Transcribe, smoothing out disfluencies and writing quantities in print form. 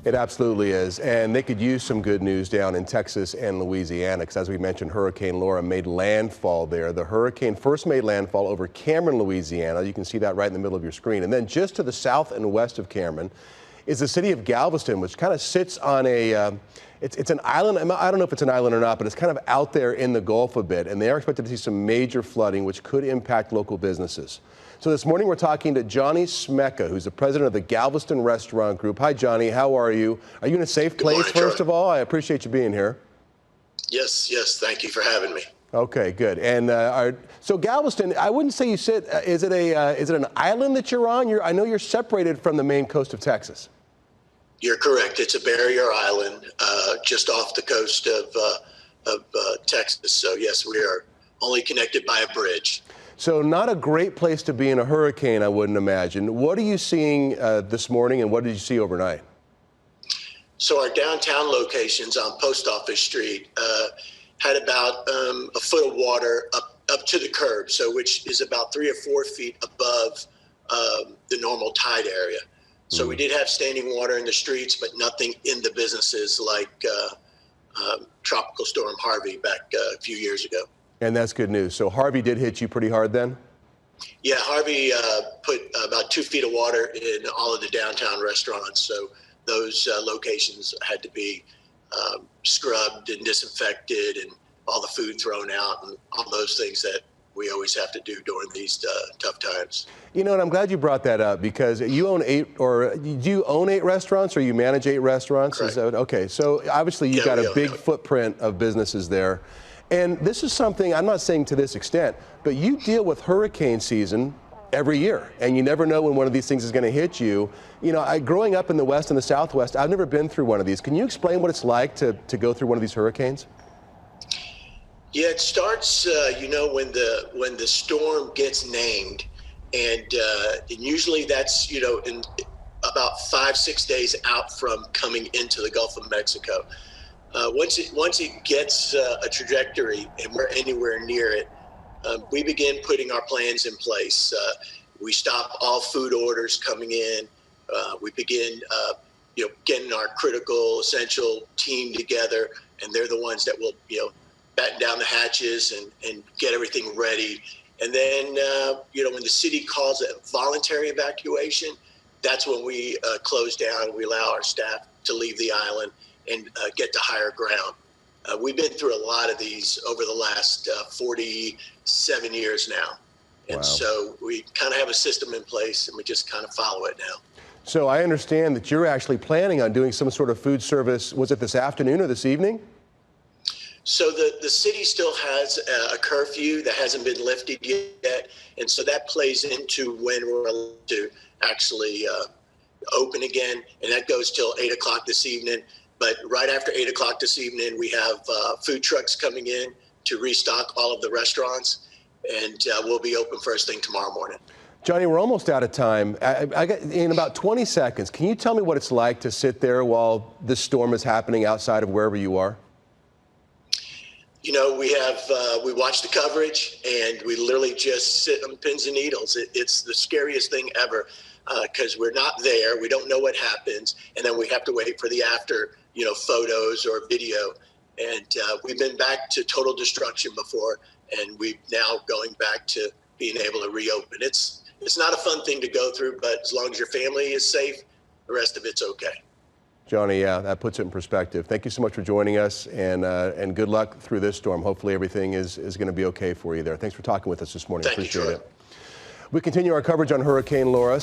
It absolutely is, and they could use some good news down in Texas and Louisiana, because as we mentioned, Hurricane Laura made landfall there. The hurricane first made landfall over Cameron, Louisiana. You can see that right in the middle of your screen. And then just to the south and west of Cameron is the city of Galveston, which kind of sits on a, it's an island. I don't know if it's an island or not, but it's kind of out there in the Gulf a bit, and they are expected to see some major flooding, which could impact local businesses. So this morning we're talking to Johnny Smecca, who's the president of the Galveston Restaurant Group. Hi, Johnny. How are you? Are you in a safe place, morning, first Charlie. of all? I appreciate you being here. Yes. Thank you for having me. Okay, good. And so Galveston, I wouldn't say you sit. Is it an island that you're on? I know you're separated from the main coast of Texas. You're correct. It's a barrier island just off the coast of Texas. So yes, we are only connected by a bridge. So not a great place to be in a hurricane, I wouldn't imagine. What are you seeing this morning, and what did you see overnight? So our downtown locations on Post Office Street had about a foot of water up to the curb, so which is about 3 or 4 feet above the normal tide area. So we did have standing water in the streets, but nothing in the businesses like Tropical Storm Harvey back a few years ago. And that's good news. So Harvey did hit you pretty hard then? Yeah, Harvey put about 2 feet of water in all of the downtown restaurants. So those locations had to be scrubbed and disinfected, and all the food thrown out, and all those things that we always have to do during these tough times. You know, and I'm glad you brought that up, because you own do you own 8 restaurants, or you manage 8 restaurants? Correct. Is that, okay, so obviously you've got a big footprint of businesses there. And this is something, I'm not saying to this extent, but you deal with hurricane season every year, and you never know when one of these things is going to hit you. You know, growing up in the West and the Southwest, I've never been through one of these. Can you explain what it's like to go through one of these hurricanes? Yeah, it starts, you know, when the storm gets named, and usually that's, you know, in about 5-6 days out from coming into the Gulf of Mexico. Once it gets a trajectory and we're anywhere near it, we begin putting our plans in place. We stop all food orders coming in. We begin, you know, getting our critical, essential team together, and they're the ones that will, you know, batten down the hatches and get everything ready. And then, you know, when the city calls a voluntary evacuation, that's when we close down. We allow our staff to leave the island and get to higher ground. We've been through a lot of these over the last 47 years now. And Wow. So we kind of have a system in place, and we just kind of follow it now. So I understand that you're actually planning on doing some sort of food service. Was it this afternoon or this evening? So the city still has a curfew that hasn't been lifted yet. And so that plays into when we're allowed to actually open again. And that goes till 8 o'clock this evening. But right after 8 o'clock this evening, we have food trucks coming in to restock all of the restaurants, and we'll be open first thing tomorrow morning. Johnny, we're almost out of time. I got in about 20 seconds. Can you tell me what it's like to sit there while this storm is happening outside of wherever you are? You know, we watch the coverage, and we literally just sit on pins and needles. It's the scariest thing ever, because we're not there. We don't know what happens, and then we have to wait for the after, you know, photos or video. And we've been back to total destruction before, and we're now going back to being able to reopen. It's not a fun thing to go through, but as long as your family is safe, the rest of it's okay. Johnny, yeah, that puts it in perspective. Thank you so much for joining us, and good luck through this storm. Hopefully everything is going to be okay for you there. Thanks for talking with us this morning. Thank you, Appreciate Troy. it. We continue our coverage on Hurricane Laura.